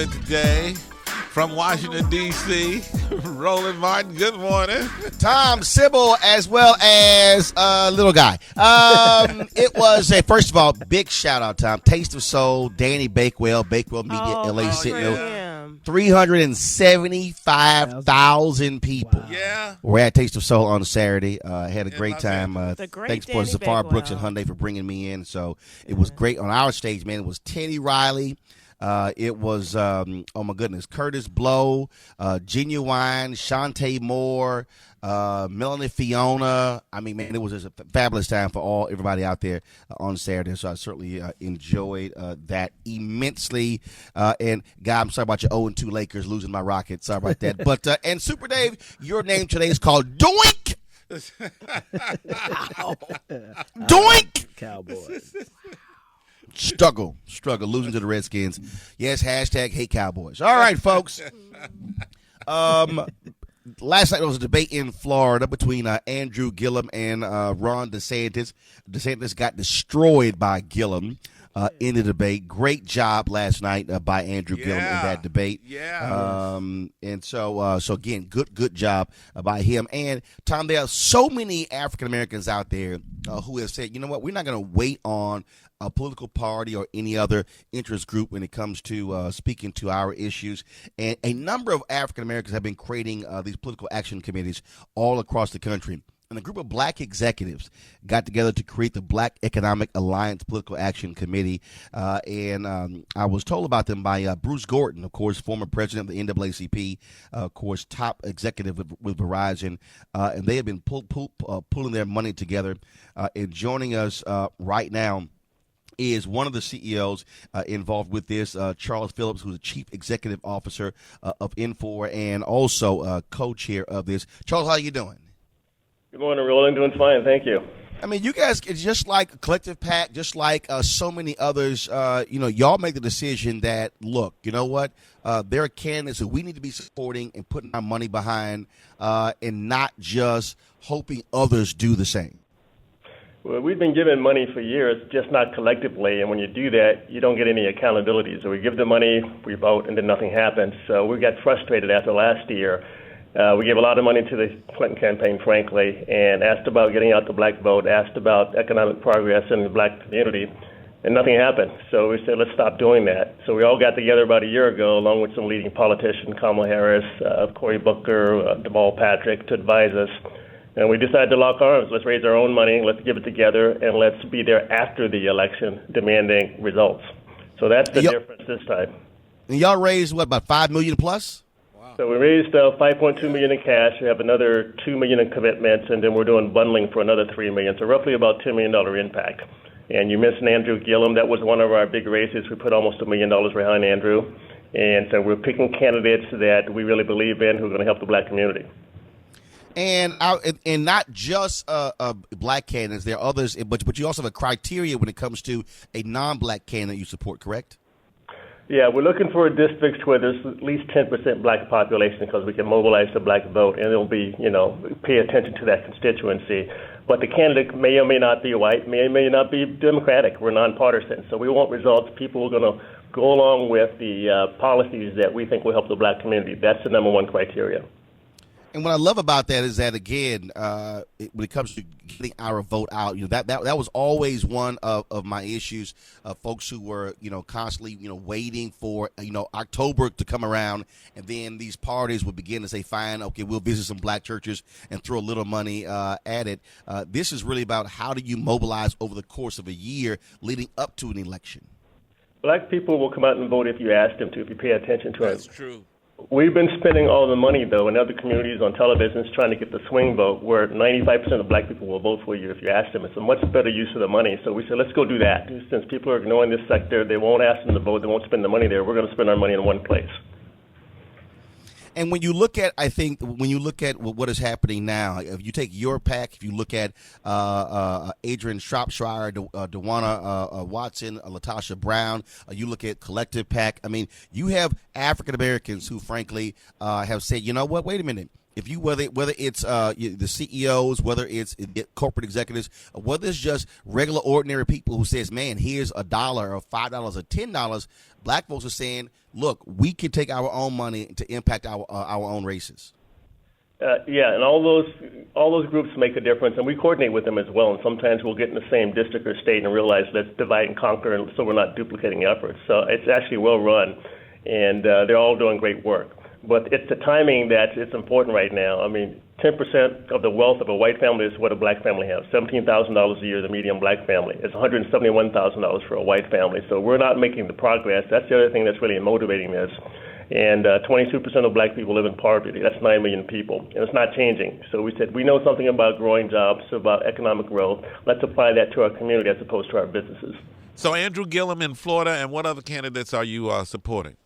doing today? From Washington, D.C., Roland Martin, good morning. Tom Sybil, as well as Little Guy. It was first of all, big shout out, Tom. Taste of Soul, Danny Bakewell Media, LA Sentinel. 375,000 people were at Taste of Soul on Saturday. Had a great time. Thanks for Zafar Brooks and Hyundai for bringing me in. So it was great on our stage, man. It was Teddy Riley. It was, oh my goodness, Curtis Blow, Genuine, Shantae Moore, Melanie Fiona. I mean, man, it was just a fabulous time for everybody out there on Saturday. So I certainly enjoyed that immensely. And, God, I'm sorry about your 0-2 Lakers losing my Rockets. Sorry about that. But, and Super Dave, your name today is called Doink. Doink. Cowboys. Struggle, losing to the Redskins. Yes, hashtag hate Cowboys. All right, folks. Last night there was a debate in Florida between Andrew Gillum and Ron DeSantis. DeSantis got destroyed by Gillum in the debate. Great job last night by Andrew Gillum in that debate. And so again, good job by him. And Tom, there are so many African Americans out there who have said, you know what, we're not going to wait on a political party or any other interest group when it comes to speaking to our issues. And a number of African Americans have been creating these political action committees all across the country. And a group of black executives got together to create the Black Economic Alliance Political Action Committee. And I was told about them by Bruce Gordon, of course, former president of the NAACP, of course, top executive with Verizon. And they have been pulling their money together. And joining us right now is one of the CEOs involved with this, Charles Phillips, who's the Chief Executive Officer of Infor and also co-chair of this. Charles, how are you doing? Good morning, Roland. Doing fine, thank you. I mean, you guys, it's just like Collective PAC, just like so many others, y'all make the decision that, look, you know what, there are candidates that we need to be supporting and putting our money behind and not just hoping others do the same. Well, we've been giving money for years, just not collectively, and when you do that, you don't get any accountability. So we give the money, we vote, and then nothing happens. So we got frustrated after last year. We gave a lot of money to the Clinton campaign, frankly, and asked about getting out the black vote, asked about economic progress in the black community, and nothing happened. So we said, let's stop doing that. So we all got together about a year ago, along with some leading politicians, Kamala Harris, Cory Booker, Deval Patrick, to advise us. And we decided to lock arms. Let's raise our own money, let's give it together, and let's be there after the election demanding results. So that's the difference this time. And y'all raised, what, about $5 million plus? Wow. So we raised $5.2 million in cash. We have another $2 million in commitments, and then we're doing bundling for another $3 million. So roughly about $10 million impact. And you mentioned Andrew Gillum. That was one of our big raises. We put almost $1 million behind Andrew. And so we're picking candidates that we really believe in who are going to help the black community. And not just black candidates, there are others, but you also have a criteria when it comes to a non-black candidate you support, correct? Yeah, we're looking for districts where there's at least 10% black population because we can mobilize the black vote, and it'll be, pay attention to that constituency. But the candidate may or may not be white, may or may not be Democratic. We're nonpartisan, so we want results. People are going to go along with the policies that we think will help the black community. That's the number one criteria. And what I love about that is that, again, when it comes to getting our vote out, that was always one of my issues. Folks who were, constantly, waiting for, October to come around, and then these parties would begin to say, fine, okay, we'll visit some black churches and throw a little money at it. This is really about how do you mobilize over the course of a year leading up to an election. Black people will come out and vote if you ask them to, if you pay attention to it. That's true. We've been spending all the money, though, in other communities on television trying to get the swing vote, where 95% of black people will vote for you if you ask them. It's a much better use of the money. So we said, let's go do that. Since people are ignoring this sector, they won't ask them to vote, they won't spend the money there. We're going to spend our money in one place. And when you look at, what is happening now, if you take your PAC, if you look at Adrian Shropshire, DeWanna Watson, Latasha Brown, you look at Collective PAC, I mean, you have African Americans who, frankly, have said, you know what, wait a minute. If you whether it's the CEOs, whether it's corporate executives, or whether it's just regular ordinary people who says, "Man, here's $1 or $5 or $10," black folks are saying, "Look, we can take our own money to impact our own races." Yeah, and all those groups make a difference, and we coordinate with them as well. And sometimes we'll get in the same district or state and realize let's divide and conquer, and so we're not duplicating efforts. So it's actually well run, and they're all doing great work. But it's the timing it's important right now. I mean, 10% of the wealth of a white family is what a black family has. $17,000 a year, the median black family. It's $171,000 for a white family. So we're not making the progress. That's the other thing that's really motivating this. And 22% of black people live in poverty. That's 9 million people, and it's not changing. So we said, we know something about growing jobs, about economic growth. Let's apply that to our community as opposed to our businesses. So Andrew Gillum in Florida, and what other candidates are you supporting?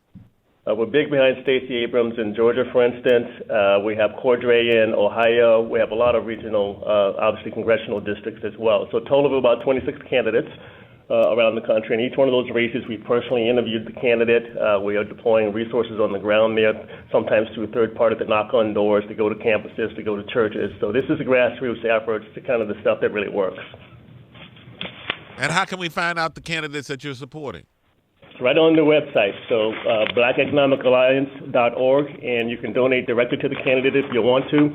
We're big behind Stacey Abrams in Georgia, for instance. We have Cordray in Ohio. We have a lot of regional, obviously congressional districts as well. So a total of about 26 candidates around the country. In each one of those races, we personally interviewed the candidate. We are deploying resources on the ground there, sometimes through a third party to knock on doors, to go to campuses, to go to churches. So this is a grassroots effort. It's kind of the stuff that really works. And how can we find out the candidates that you're supporting? It's right on the website, so blackeconomicalliance.org, and you can donate directly to the candidate if you want to,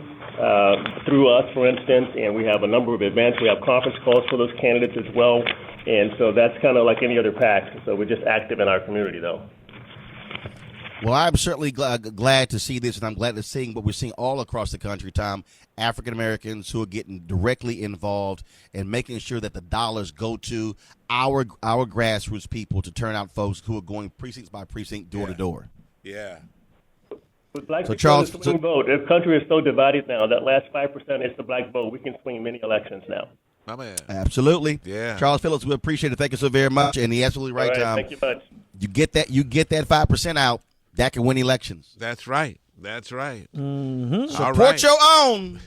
through us, for instance, and we have a number of events. We have conference calls for those candidates as well, and so that's kind of like any other PAC, so we're just active in our community, though. Well, I'm certainly glad to see this, and I'm glad to see what we're seeing all across the country, Tom. African Americans who are getting directly involved and making sure that the dollars go to our grassroots people to turn out folks who are going precinct by precinct, door to door. Yeah. With black So people Charles, in the swing vote, the country is so divided now. That last 5% is the black vote. We can swing many elections now. My man. Absolutely. Yeah. Charles Phillips, we appreciate it. Thank you so very much. And he's absolutely right, Tom. Thank you much. You get that 5% out, that can win elections. That's right. That's right. Support your own.